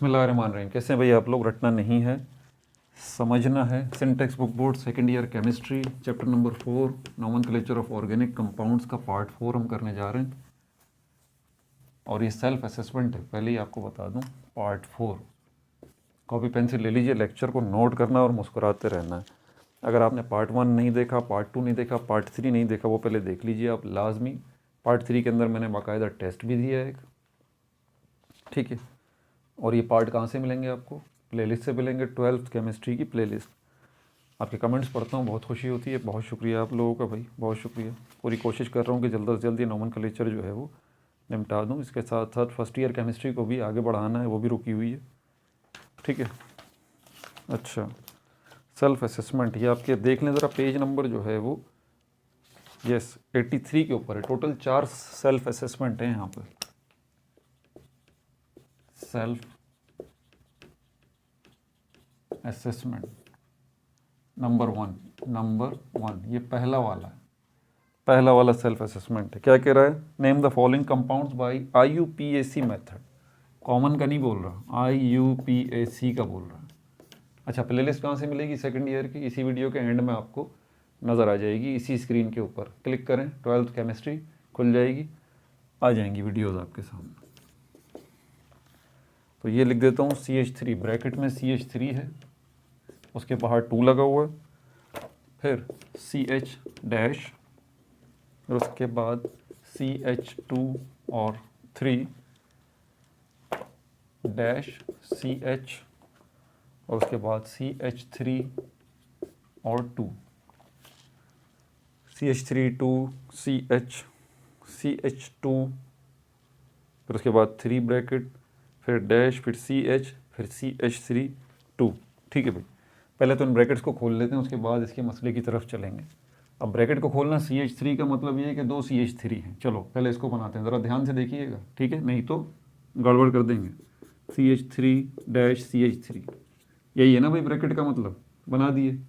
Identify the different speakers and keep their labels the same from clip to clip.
Speaker 1: बिस्मिल्लाहिर्रहमानिर्रहीम। कैसे हैं भाई आप लोग? रटना नहीं है, समझना है। Syntax book board second year chemistry chapter number 4 nomenclature of organic compounds का पार्ट 4 हम करने जा रहे हैं। और ये सेल्फ असेसमेंट है, पहले ही आपको बता दूं, पार्ट 4। कॉपी पेंसिल ले लीजिए, लेक्चर को नोट करना और मुस्कुराते रहना है। अगर आपने पार्ट 1 नहीं देखा, पार्ट 2 नहीं देखा, पार्ट 3 नहीं देखा, वो पहले देख लीजिए आप लाजमी। पार्ट 3 के अंदर मैंने बाकायदा टेस्ट भी दिया है एक, ठीक है। और ये पार्ट कहाँ से मिलेंगे आपको? प्लेलिस्ट से मिलेंगे, 12th केमिस्ट्री की प्लेलिस्ट। आपके कमेंट्स पढ़ता हूँ, बहुत खुशी होती है। बहुत शुक्रिया आप लोगों का भाई, बहुत शुक्रिया। पूरी कोशिश कर रहा हूँ कि जल्द से जल्द ये नोमेनक्लेचर जो है वो निपटा दूँ। इसके साथ साथ फर्स्ट ईयर केमिस्ट्री को भी आगे बढ़ाना है, वो भी रुकी हुई है, ठीक है। अच्छा, सेल्फ असेसमेंट, ये आपके देख लें ज़रा, पेज नंबर जो है वो 83 के ऊपर है। टोटल 4 सेल्फ असेसमेंट हैं यहाँ पर। सेल्फ असेसमेंट नंबर वन, ये पहला वाला सेल्फ असेसमेंट है। क्या कह रहा है? Name the following compounds by IUPAC method. Common का नहीं बोल रहा, IUPAC का बोल रहा है। अच्छा, प्लेलिस्ट कहाँ से मिलेगी सेकंड ईयर की? इसी वीडियो के एंड में आपको नज़र आ जाएगी, इसी स्क्रीन के ऊपर क्लिक करें, 12th केमिस्ट्री खुल जाएगी, आ जाएंगी वीडियोज़ आपके सामने। तो ये लिख देता हूँ, CH3 ब्रैकेट में CH3 है, उसके बाहर 2 लगा हुआ है, फिर CH डैश, और उसके बाद CH2 और 3 डैश CH, और उसके बाद CH3 और 2, CH3 2 CH2, फिर उसके बाद 3 ब्रैकेट, फिर डैश, फिर CH, फिर CH3 2, ठीक है भाई। पहले तो इन ब्रैकेट्स को खोल लेते हैं, उसके बाद इसके मसले की तरफ चलेंगे। अब ब्रैकेट को खोलना, CH3 का मतलब ये है कि 2 CH3 हैं। चलो पहले इसको बनाते हैं, ज़रा ध्यान से देखिएगा, ठीक है, नहीं तो गड़बड़ कर देंगे। CH3 डैश CH3, यही है ना भाई ब्रैकेट का मतलब, बना दिए।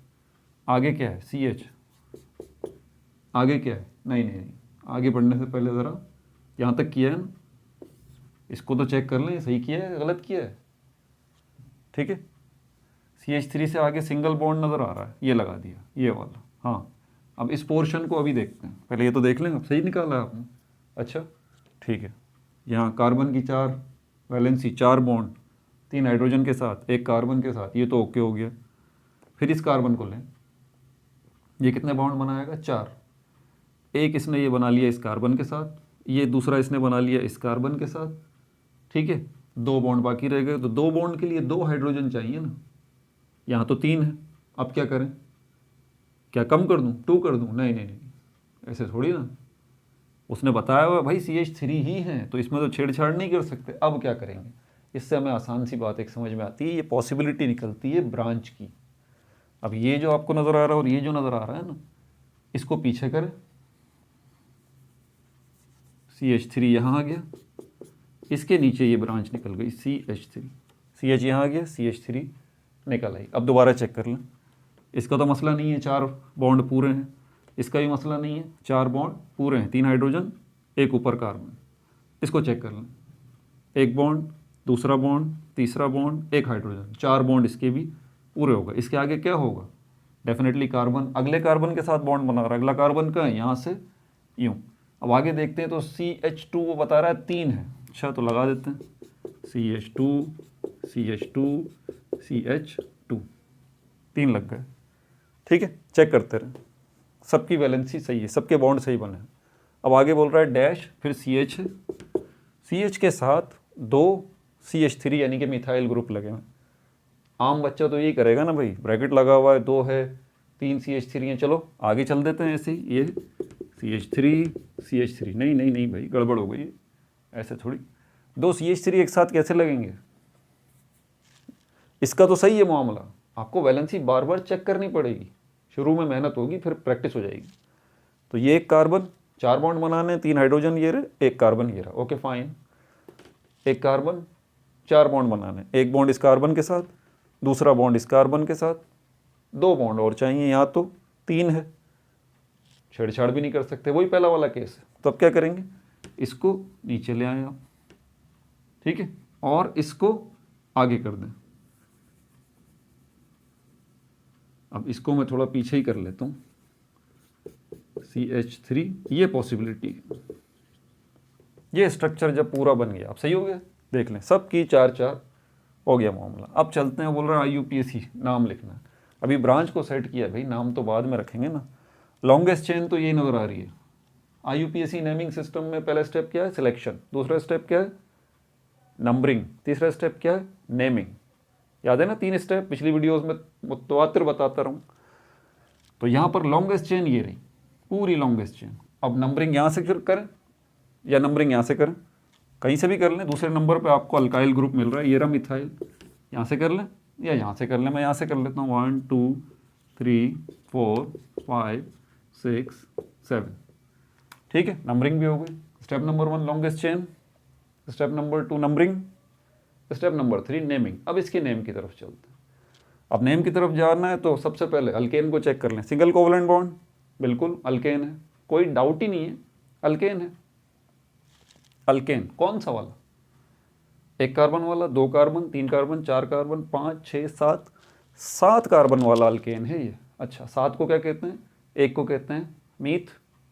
Speaker 1: आगे क्या है? CH, आगे क्या है? नहीं, आगे बढ़ने से पहले ज़रा यहाँ तक किया है ना, इसको तो चेक कर लें, सही किया है गलत किया है, ठीक है। CH3 से आगे सिंगल बॉन्ड नज़र आ रहा है, ये लगा दिया, ये वाला। हाँ, अब इस पोर्शन को अभी देखते हैं, पहले ये तो देख लें, अब सही निकाला है आपने। अच्छा, ठीक है। यहाँ कार्बन की 4 वैलेंसी, 4 बॉन्ड, 3 हाइड्रोजन के साथ, 1 कार्बन के साथ, ये तो ओके हो गया। फिर इस कार्बन को लें, ये कितने बॉन्ड बनाएगा? 4। एक इसने ये बना लिया इस कार्बन के साथ, ये दूसरा इसने बना लिया इस कार्बन के साथ, ठीक है। 2 बॉन्ड बाकी रह गए, तो 2 बॉन्ड के लिए 2 हाइड्रोजन चाहिए ना, यहाँ तो 3 है। अब क्या करें? क्या कम कर दूँ, 2 कर दूँ? नहीं, ऐसे थोड़ी ना, उसने बताया हुआ भाई CH3 ही हैं, तो इसमें तो छेड़छाड़ नहीं कर सकते। अब क्या करेंगे? इससे हमें आसान सी बात एक समझ में आती है, ये पॉसिबिलिटी निकलती है ब्रांच की। अब ये जो आपको नज़र आ रहा है और ये जो नज़र आ रहा है ना, इसको पीछे करें, CH3 यहाँ आ गया, इसके नीचे ये ब्रांच निकल गई CH3, CH यहाँ आ गया, CH3 निकल आई। अब दोबारा चेक कर लें, इसका तो मसला नहीं है, 4 बॉन्ड पूरे हैं, इसका भी मसला नहीं है, 4 बॉन्ड पूरे हैं, 3 हाइड्रोजन, 1 ऊपर कार्बन। इसको चेक कर लें, 1 बॉन्ड, दूसरा बॉन्ड, तीसरा बॉन्ड, 1 हाइड्रोजन, 4 बॉन्ड इसके भी पूरे होगा। इसके आगे क्या होगा? डेफिनेटली कार्बन, अगले कार्बन के साथ बॉन्ड बना रहा है, अगला कार्बन का है, यहाँ से यूँ। अब आगे देखते हैं, तो CH2 वो बता रहा है 3 है। अच्छा, तो लगा देते हैं, CH2 CH2 3 लग गए, ठीक है। चेक करते रहे, सबकी वैलेंसी सही है, सबके बॉन्ड सही बने हैं। अब आगे बोल रहा है डैश, फिर CH है, CH के साथ 2 CH3 यानी कि मिथाइल ग्रुप लगे हैं। आम बच्चा तो यही करेगा ना भाई, ब्रैकेट लगा हुआ है, 2 है, 3 CH3 हैं, चलो आगे चल देते हैं ऐसे ही। ये CH3 नहीं भाई, गड़बड़ हो गई, ऐसे थोड़ी 2 CH3 एक साथ कैसे लगेंगे? इसका तो सही है मामला, आपको वैलेंसी बार बार चेक करनी पड़ेगी, शुरू में मेहनत होगी, फिर प्रैक्टिस हो जाएगी। तो ये 1 कार्बन, 4 बॉन्ड बनाने, 3 हाइड्रोजन ये रहे, 1 कार्बन ये रहा, ओके फाइन। 1 कार्बन, 4 बॉन्ड बनाने, 1 बॉन्ड इस कार्बन के साथ, दूसरा बॉन्ड इस कार्बन के साथ, 2 बॉन्ड और चाहिए, यहाँ तो 3 है, छेड़छाड़ भी नहीं कर सकते, वही पहला वाला केस है। तो अब क्या करेंगे? इसको नीचे ले आए आप, ठीक है, और इसको आगे कर दें। अब इसको मैं थोड़ा पीछे ही कर लेता हूँ, CH3, ये पॉसिबिलिटी है। ये स्ट्रक्चर जब पूरा बन गया, अब सही हो गया, देख लें सब की 4 हो गया मामला। अब चलते हैं, बोल रहा है IUPAC नाम लिखना है। अभी ब्रांच को सेट किया भाई, नाम तो बाद में रखेंगे ना। लॉन्गेस्ट चेन तो यही नज़र आ रही है। IUPAC नेमिंग सिस्टम में पहला स्टेप क्या है, सिलेक्शन। दूसरा स्टेप क्या है, नंबरिंग। तीसरा स्टेप क्या है, नेमिंग। याद है ना 3 स्टेप, पिछली वीडियोस में मुतवातिर बताता रहूँ। तो यहाँ पर लॉन्गेस्ट चेन ये रही, पूरी लॉन्गेस्ट चेन। अब नंबरिंग यहाँ से करें या नंबरिंग यहाँ से करें, कहीं से भी कर लें। दूसरे नंबर पे आपको अल्काइल ग्रुप मिल रहा है, ये रहा मिथाइल, यहाँ से कर लें या यहाँ से कर लें। मैं यहाँ से कर लेता हूँ 1 2 3 4 5 6 7, ठीक है। नंबरिंग भी हो गई। Step number 1 longest chain, step number 2 numbering, step number 3 naming. अब इसके नेम की तरफ चलते हैं। अब नेम की तरफ जाना है तो सबसे पहले अल्केन को चेक कर लें। सिंगल कोवलेंट बॉन्ड, बिल्कुल अल्केन है, कोई डाउट ही नहीं है, अल्केन है। अल्केन कौन सा वाला, 1 कार्बन वाला, 2 कार्बन, 3 कार्बन, 4 कार्बन, 5 6 7, 7 कार्बन वाला अल्केन है ये। अच्छा, 7 को क्या कहते हैं, 1 को कहते हैं meth,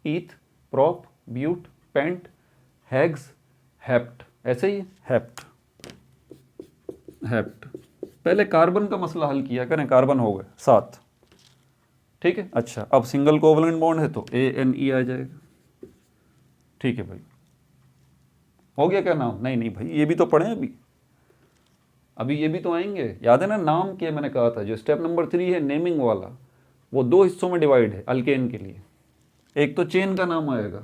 Speaker 1: eth, prop, but, pent, hex, hept, ऐसे ही हेप्ट, हेप्ट। पहले कार्बन का मसला हल किया करें, कार्बन हो गए 7, ठीक है। अच्छा, अब सिंगल कोवलेंट बॉन्ड है तो ANE आ जाएगा, ठीक है भाई। हो गया क्या नाम, नहीं भाई, ये भी तो पढ़े अभी ये भी तो आएंगे। याद है ना नाम क्या मैंने कहा था, जो स्टेप नंबर 3 है नेमिंग वाला, वो 2 हिस्सों में डिवाइड है अल्केन के लिए। एक तो चेन का नाम आएगा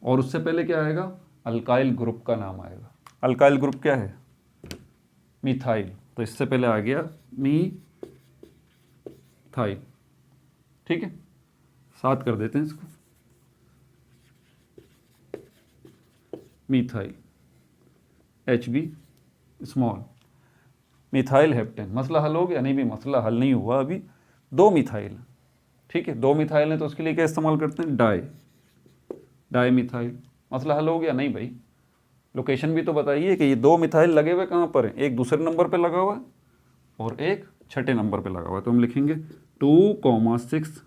Speaker 1: और उससे पहले क्या आएगा, अल्काइल ग्रुप का नाम आएगा। अल्काइल ग्रुप क्या है, मिथाइल, तो इससे पहले आ गया मिथाइल, ठीक है। 7 कर देते हैं इसको, methyl, HB small, methyl heptane. मसला हल हो गया, नहीं भी मसला हल नहीं हुआ अभी। 2 मिथाइल, ठीक है, 2 मिथाइल है तो उसके लिए क्या इस्तेमाल करते हैं, डाई मिथाइल। मसला हल हो गया, नहीं भाई लोकेशन भी तो बताइए कि ये 2 मिथाइल लगे हुए कहाँ पर हैं, एक दूसरे नंबर पे लगा हुआ है और एक छठे नंबर पे लगा हुआ है। तो हम लिखेंगे 2,6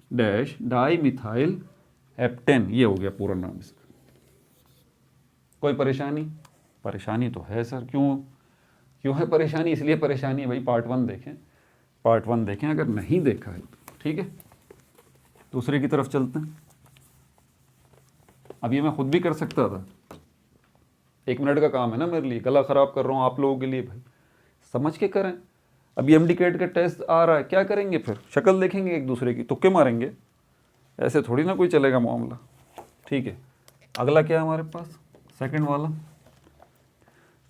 Speaker 1: डाई मिथाइल हेप्टेन, ये हो गया पूरा नाम इसका। कोई परेशानी, परेशानी तो है सर, क्यों है परेशानी, इसलिए परेशानी है भाई, पार्ट 1 देखें अगर नहीं देखा है, ठीक है। दूसरे की तरफ चलते हैं। अब ये मैं खुद भी कर सकता था, 1 मिनट का काम है ना मेरे लिए, गला ख़राब कर रहा हूँ आप लोगों के लिए भाई, समझ के करें। अभी MDCAT का टेस्ट आ रहा है, क्या करेंगे फिर, शक्ल देखेंगे एक दूसरे की, तुक्के मारेंगे, ऐसे थोड़ी ना कोई चलेगा मामला, ठीक है। अगला क्या है हमारे पास,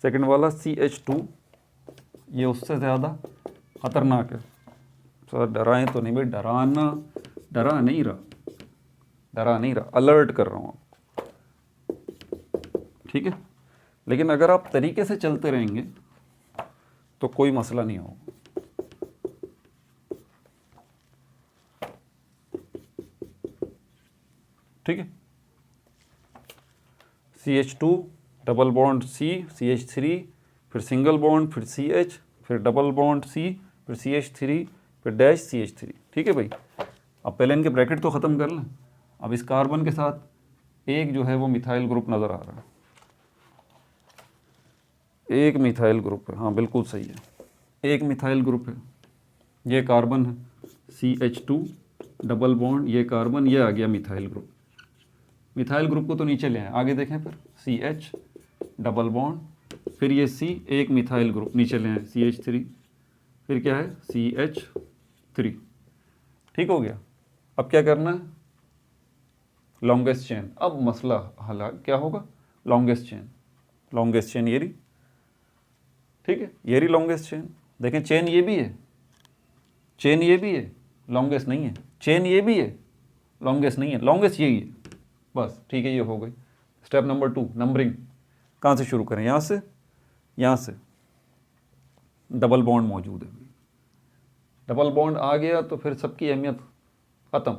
Speaker 1: सेकंड वाला CH2, ये उससे ज़्यादा ख़तरनाक है। सर डराएं तो नहीं भाई, डरा नहीं रहा, अलर्ट कर रहा हूँ आपको, ठीक है। लेकिन अगर आप तरीके से चलते रहेंगे तो कोई मसला नहीं होगा, ठीक है। CH2 double bond C, CH3, फिर सिंगल बॉन्ड, फिर CH, फिर डबल बॉन्ड C, फिर CH3, फिर डैश CH3, ठीक है भाई। अब पहले इनके ब्रैकेट तो ख़त्म कर लें। अब इस कार्बन के साथ एक जो है वो मिथाइल ग्रुप नज़र आ रहा है, एक मिथाइल ग्रुप है, हाँ बिल्कुल सही है, एक मिथाइल ग्रुप है। ये कार्बन है CH2 डबल बॉन्ड, ये कार्बन, ये आ गया मिथाइल ग्रुप। मिथाइल ग्रुप को तो नीचे ले आए, आगे देखें फिर CH डबल बॉन्ड, फिर ये C, एक मिथाइल ग्रुप नीचे ले आए CH3, फिर क्या है CH3, ठीक हो गया। अब क्या करना है, लॉन्गेस्ट चेन। अब मसला हल क्या होगा, लॉन्गेस्ट चेन ये रही, ठीक है, ये रही लॉन्गेस्ट चेन। देखें चेन ये भी है, लॉन्गेस्ट नहीं है, चेन ये भी है, लॉन्गेस्ट नहीं है, लॉन्गेस्ट यही है, बस ठीक है, ये हो गई। स्टेप नंबर 2 नंबरिंग, कहाँ से शुरू करें, यहाँ से डबल बॉन्ड मौजूद है, डबल बॉन्ड आ गया तो फिर सबकी अहमियत ख़त्म,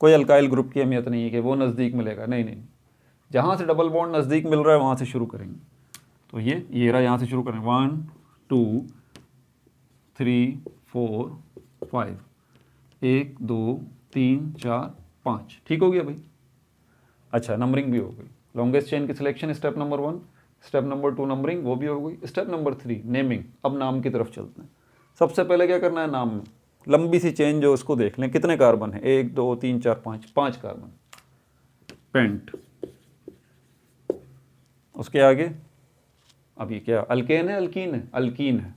Speaker 1: कोई अल्काइल ग्रुप की अहमियत नहीं है कि वो नज़दीक मिलेगा, नहीं, जहाँ से डबल बॉन्ड नज़दीक मिल रहा है वहाँ से शुरू करेंगे। तो ये रहा, यहाँ से शुरू करें 1 2 3 4 5, 1 2 3 4 5, ठीक हो गया भाई। अच्छा, नंबरिंग भी हो गई। लॉन्गेस्ट चेन की selection step number 1, step number 2 numbering, वो भी हो गई। Step number 3 naming. अब नाम की तरफ चलते हैं। सबसे पहले क्या करना है, नाम में लंबी सी चेन जो उसको देख लें, कितने कार्बन है, 1 2 3 4 5, 5 कार्बन। पेंट। उसके आगे अब ये क्या, अल्केन है अल्कीन है, अल्कीन है,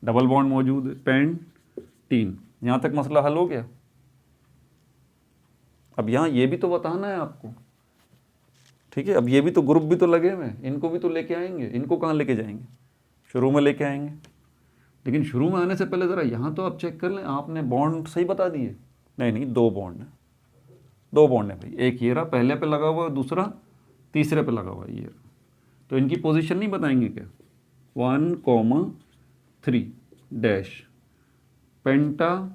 Speaker 1: डबल बॉन्ड मौजूद है, पेंटीन। यहाँ तक मसला हल हो गया। अब यहाँ ये भी तो बताना है आपको, ठीक है। अब ये भी तो ग्रुप भी तो लगे हुए हैं, इनको भी तो लेके आएंगे। इनको कहाँ लेके जाएंगे, शुरू में लेके आएंगे। लेकिन शुरू में आने से पहले ज़रा यहाँ तो आप चेक कर लें, आपने बॉन्ड सही बता दिए। नहीं, 2 बॉन्ड है, 2 बॉन्ड है भाई। एक ये रहा पहले पे लगा हुआ, दूसरा तीसरे पे लगा हुआ ये। तो इनकी पोजीशन नहीं बताएंगे क्या, 1,3 डैश। पेंटा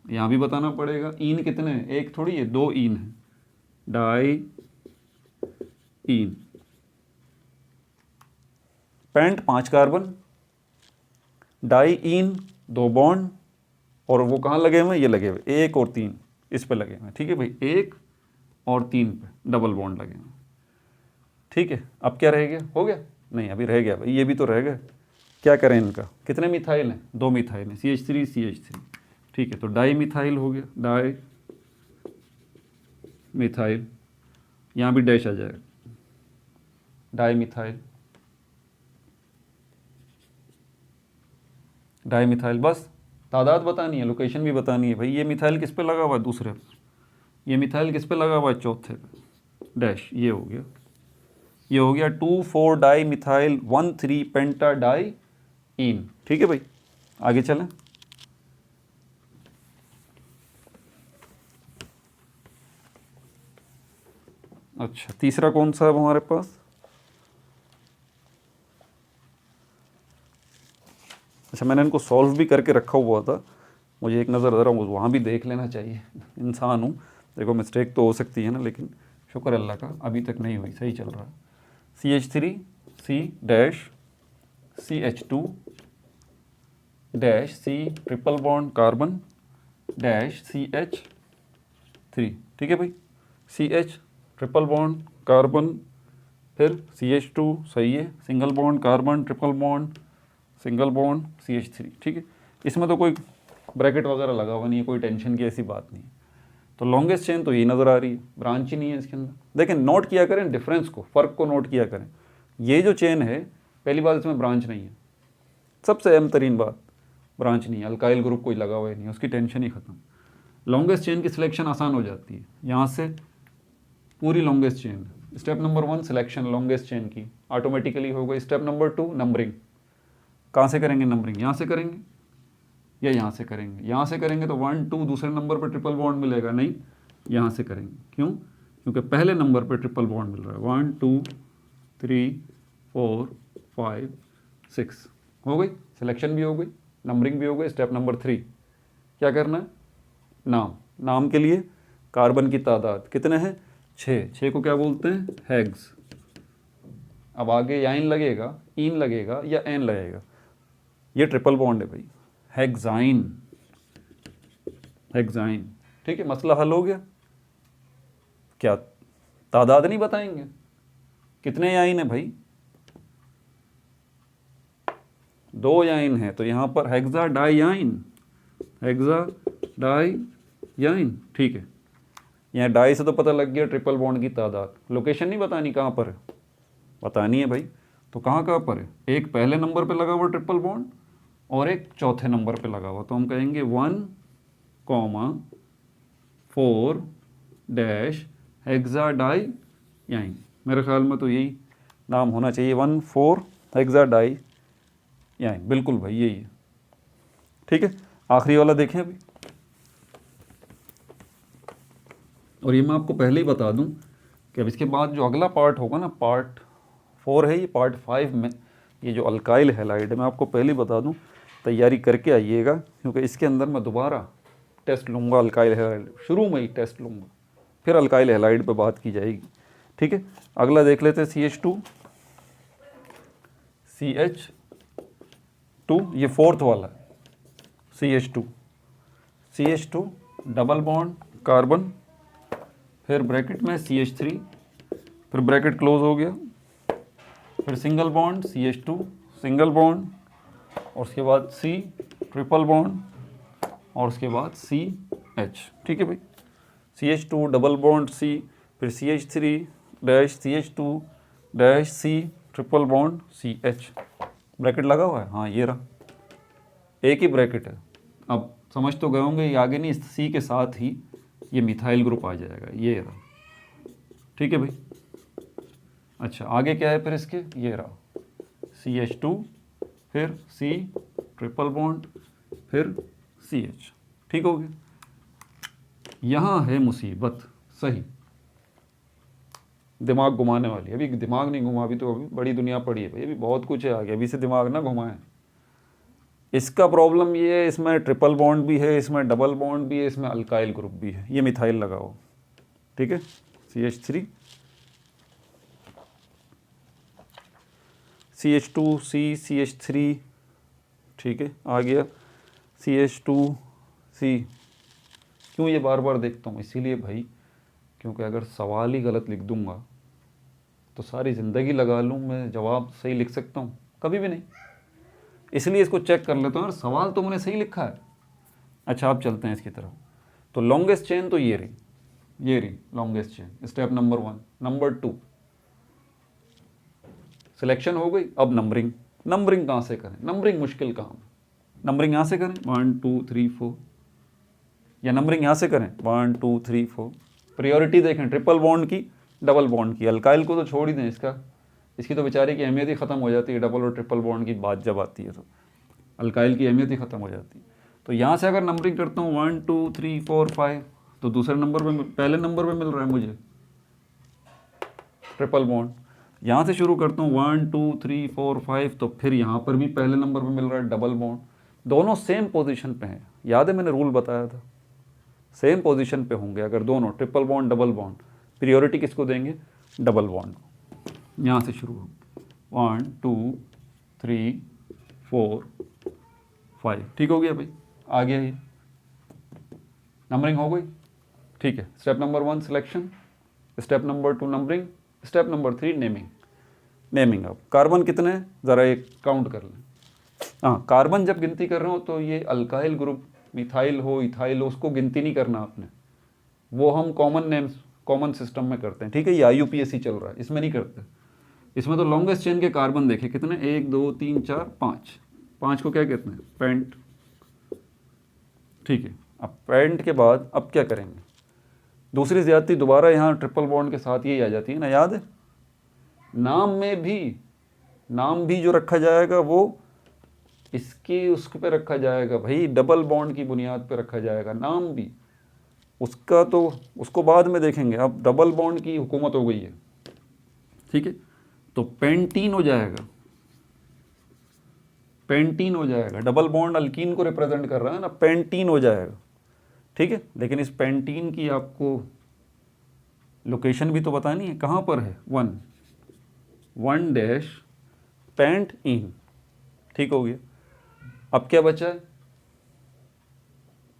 Speaker 1: यहाँ भी बताना पड़ेगा। इन कितने हैं, एक थोड़ी है, 2 इन है, डाई इन। पेंट 5 कार्बन, डाई इन 2 बॉन्ड, और वो कहाँ लगे हुए हैं, ये लगे हुए 1 और 3 इस पे लगे हुए हैं, ठीक है भाई। 1 और 3 पे डबल बॉन्ड लगे हुए, ठीक है। अब क्या रह गया, हो गया, नहीं अभी रह गया भाई, ये भी तो रह गया। क्या करें इनका, कितने मिथाइल हैं, 2 मिथाइल हैं, CH3 CH3, ठीक है। तो डाई मिथाइल हो गया, डाई मिथाइल, यहाँ भी डैश आ जाएगा, डाई मिथाइल, डाई मिथाइल। बस तादाद बतानी है, लोकेशन भी बतानी है भाई। ये मिथाइल किस पे लगा हुआ है, दूसरे पे। ये मिथाइल किस पे लगा हुआ है, चौथे पे, डैश। ये हो गया, ये हो गया 2,4 डाई मिथाइल 1,3 पेंटा डाई इन, ठीक है भाई। आगे चलें। अच्छा, तीसरा कौन सा है हमारे पास, अच्छा मैंने इनको सॉल्व भी करके रखा हुआ था, मुझे एक नज़र ज़रा वहाँ भी देख लेना चाहिए। इंसान हूँ, देखो मिस्टेक तो हो सकती है ना, लेकिन शुक्र अल्लाह का अभी तक नहीं हुई, सही चल रहा है। CH3 C dash CH2 dash C triple bond carbon dash CH3, ठीक है भाई। CH ट्रिपल बॉन्ड कार्बन, फिर CH2, सही है, single bond carbon, triple bond, single bond, CH3, ठीक है। इसमें तो कोई ब्रैकेट वगैरह लगा हुआ नहीं है, कोई टेंशन की ऐसी बात नहीं है। तो लॉन्गेस्ट चेन तो ये नज़र आ रही है, ब्रांच ही नहीं है इसके अंदर। लेकिन नोट किया करें डिफरेंस को, फ़र्क को नोट किया करें। ये जो चेन है, पहली बात इसमें ब्रांच नहीं है, सबसे अहम तरीन बात, ब्रांच नहीं है, अल्काइल ग्रुप कोई लगा हुआ ही नहीं, उसकी टेंशन ही ख़त्म। लॉन्गेस्ट चेन की सिलेक्शन आसान हो जाती है, यहाँ से पूरी longest chain. Step number 1 selection longest chain की ऑटोमेटिकली हो गई। Step number 2 numbering. कहाँ से करेंगे नंबरिंग, यहाँ से करेंगे या यहाँ से करेंगे। यहाँ से करेंगे तो 1 2 दूसरे नंबर पर ट्रिपल बॉन्ड मिलेगा, नहीं यहाँ से करेंगे। क्यों, क्योंकि पहले नंबर पर ट्रिपल बॉन्ड मिल रहा है। 1 2 3 4 5 6 हो गई, सिलेक्शन भी हो गई, नंबरिंग भी हो गई। स्टेप नंबर 3 क्या करना है, नाम। नाम के लिए कार्बन की तादाद कितने हैं, 6 को क्या बोलते हैं, हेग्स। अब आगे याइन लगेगा, इन लगेगा या एन लगेगा, ये ट्रिपल बॉन्ड है भाई, हेक्साइन, हेक्साइन, ठीक है। मसला हल हो गया। क्या तादाद नहीं बताएंगे, कितने याइन है भाई, 2 याइन है, तो यहाँ पर हेक्सा डाई याइन, हेक्सा डाई याइन, ठीक है। यहाँ डाई से तो पता लग गया ट्रिपल बॉन्ड की तादाद। लोकेशन नहीं बतानी कहाँ पर है, बतानी है भाई। तो कहाँ कहाँ पर है, एक पहले नंबर पे लगा हुआ ट्रिपल बॉन्ड और एक चौथे नंबर पे लगा हुआ। तो हम कहेंगे 1,4 डैश हेक्सा डाई याइन। मेरे ख्याल में तो यही नाम होना चाहिए, 1,4 हेक्सा डाई याइन, बिल्कुल भाई यही है, ठीक है। आखिरी वाला देखें अभी, और ये मैं आपको पहले ही बता दूं कि अब इसके बाद जो अगला पार्ट होगा ना, पार्ट 4 है ये, पार्ट 5 में ये जो अल्काइल हैलाइड है, मैं आपको पहले ही बता दूं तैयारी करके आइएगा, क्योंकि इसके अंदर मैं दोबारा टेस्ट लूँगा अल्काइल हैलाइड, शुरू में ही टेस्ट लूँगा, फिर अल्काइल हैलाइड पे बात की जाएगी, ठीक है। अगला देख लेते हैं CH2 CH 2, ये फोर्थ वाला है CH2 डबल बॉन्ड कार्बन, फिर ब्रैकेट में CH3, फिर ब्रैकेट क्लोज हो गया, फिर single bond CH2 single bond, और उसके बाद C ट्रिपल बॉन्ड, और उसके बाद CH। ठीक है भाई, CH2 डबल बॉन्ड C, फिर CH3 dash CH2 dash C triple bond CH। Bracket लगा हुआ है, हाँ ये रहा, एक ही ब्रैकेट है। अब समझ तो गए होंगे, ये आगे नहीं, इस C के साथ ही ये मिथाइल ग्रुप आ जाएगा, ये रहा। ठीक है भाई, अच्छा आगे क्या है फिर इसके, ये रहा CH2, फिर C ट्रिपल बॉन्ड, फिर CH। ठीक हो गया। यहाँ है मुसीबत, सही दिमाग घुमाने वाली। अभी दिमाग नहीं घुमा, अभी तो अभी बड़ी दुनिया पड़ी है भाई, अभी बहुत कुछ है आगे, अभी से दिमाग ना घुमाएं। इसका प्रॉब्लम ये है, इसमें ट्रिपल बॉन्ड भी है, इसमें डबल बॉन्ड भी है, इसमें अल्काइल ग्रुप भी है, ये मिथाइल लगाओ। ठीक है, CH3 CH2 C CH3, ठीक है आ गया CH2 C। क्यों ये बार बार देखता हूँ, इसीलिए भाई क्योंकि अगर सवाल ही गलत लिख दूंगा तो सारी ज़िंदगी लगा लूँ मैं जवाब सही लिख सकता हूँ, कभी भी नहीं। इसलिए इसको चेक कर लेता हूँ, यार सवाल तो मैंने सही लिखा है। अच्छा आप चलते हैं इसकी तरफ। तो लॉन्गेस्ट चेन तो ये रही longest chain, step number 1। Number 2 selection हो गई, अब नंबरिंग कहाँ से करें, नंबरिंग मुश्किल काम है। नंबरिंग यहाँ से करें 1 2 3 4, या नंबरिंग यहाँ से करें 1 2 3 4। प्रायोरिटी देखें ट्रिपल बॉन्ड की, डबल बॉन्ड की। अल्काइल को तो छोड़ ही दें, इसकी तो बेचारे की अहमियत ही ख़त्म हो जाती है, डबल और ट्रिपल बॉन्ड की बात जब आती है तो अल्काइल की अहमियत ही ख़त्म हो जाती है। तो यहाँ से अगर नंबरिंग करता हूँ 1 2 3 4 5, तो दूसरे नंबर पे, पहले नंबर पे मिल रहा है मुझे ट्रिपल बॉन्ड। यहाँ से शुरू करता हूँ 1 2 3 4 5, तो फिर यहाँ पर भी पहले नंबर पे मिल रहा है डबल बॉन्ड। दोनों सेम पोजीशन पे हैं, याद है मैंने रूल बताया था, सेम पोजीशन पे होंगे अगर दोनों triple bond double bond. Priority किसको देंगे, डबल बॉन्ड। यहाँ से शुरू हो 1 2 3 4 5, ठीक हो गया भाई, आ गया ये नंबरिंग हो गई। ठीक है, step number 1 selection, step number 2 numbering, step number 3 naming. अब कार्बन कितने हैं ज़रा एक काउंट कर लें। हाँ, कार्बन जब गिनती कर रहे हो तो ये अल्काइल ग्रुप, मिथाइल हो इथाइल हो, उसको गिनती नहीं करना आपने, वो हम कॉमन सिस्टम में करते हैं। ठीक है, ये IUPAC चल रहा है, इसमें नहीं करते। इसमें तो लॉन्गेस्ट चेन के कार्बन देखे कितने, 1 2 3 4 5, 5 को क्या कहते हैं, पेंट। ठीक है, अब पेंट के बाद अब क्या करेंगे, दूसरी ज्यादती दोबारा यहाँ ट्रिपल बॉन्ड के साथ यही आ जाती है ना, याद है। नाम भी जो रखा जाएगा वो इसकी उस पे रखा जाएगा भाई, डबल बॉन्ड की बुनियाद पे रखा जाएगा नाम भी उसका, तो उसको बाद में देखेंगे। अब डबल बॉन्ड की हुकूमत हो गई है, ठीक है, तो पेंटीन हो जाएगा। डबल बॉन्ड अल्कीन को रिप्रेजेंट कर रहा है ना, पेंटीन हो जाएगा। ठीक है, लेकिन इस पेंटीन की आपको लोकेशन भी तो बतानी है, कहाँ पर है, 1 डैश पेंट इन। ठीक हो गया, अब क्या बचा है,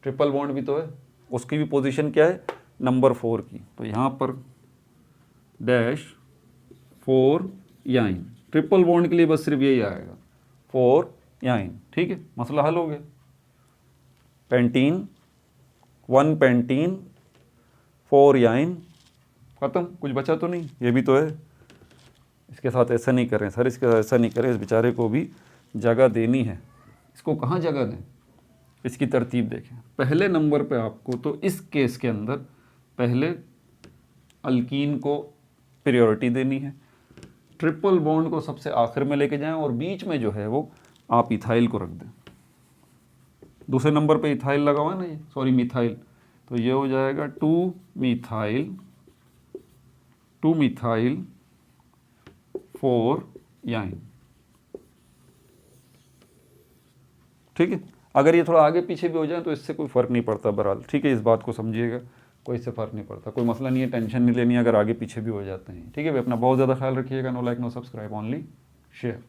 Speaker 1: ट्रिपल बॉन्ड भी तो है, उसकी भी पोजीशन क्या है, नंबर 4 की। तो यहाँ पर डैश 4 याइन, ट्रिपल बॉन्ड के लिए बस सिर्फ यही आएगा 4 याइन। ठीक है, मसला हल हो गया। पेंटीन 1 पेंटीन 4 याइन, ख़त्म, कुछ बचा तो नहीं, ये भी तो है। इसके साथ ऐसा नहीं करें सर, इसके साथ ऐसा नहीं करें, इस बेचारे को भी जगह देनी है। इसको कहाँ जगह दें, इसकी तरतीब देखें। पहले नंबर पे आपको तो इस केस के अंदर पहले अल्कीन को प्रायोरिटी देनी है, ट्रिपल बॉन्ड को सबसे आखिर में लेके जाएं, और बीच में जो है वो आप इथाइल को रख दें। दूसरे नंबर पे इथाइल लगा हुआ है ना, ये सॉरी मिथाइल, तो ये हो जाएगा 2 मिथाइल 4 याइन। ठीक है, अगर ये थोड़ा आगे पीछे भी हो जाए तो इससे कोई फ़र्क नहीं पड़ता बहरहाल। ठीक है, इस बात को समझिएगा, कोई इससे फ़र्क नहीं पड़ता, कोई मसला नहीं है, टेंशन नहीं लेनी अगर आगे पीछे भी हो जाते हैं। ठीक है भाई, अपना बहुत ज़्यादा ख्याल रखिएगा। No like no subscribe, only share.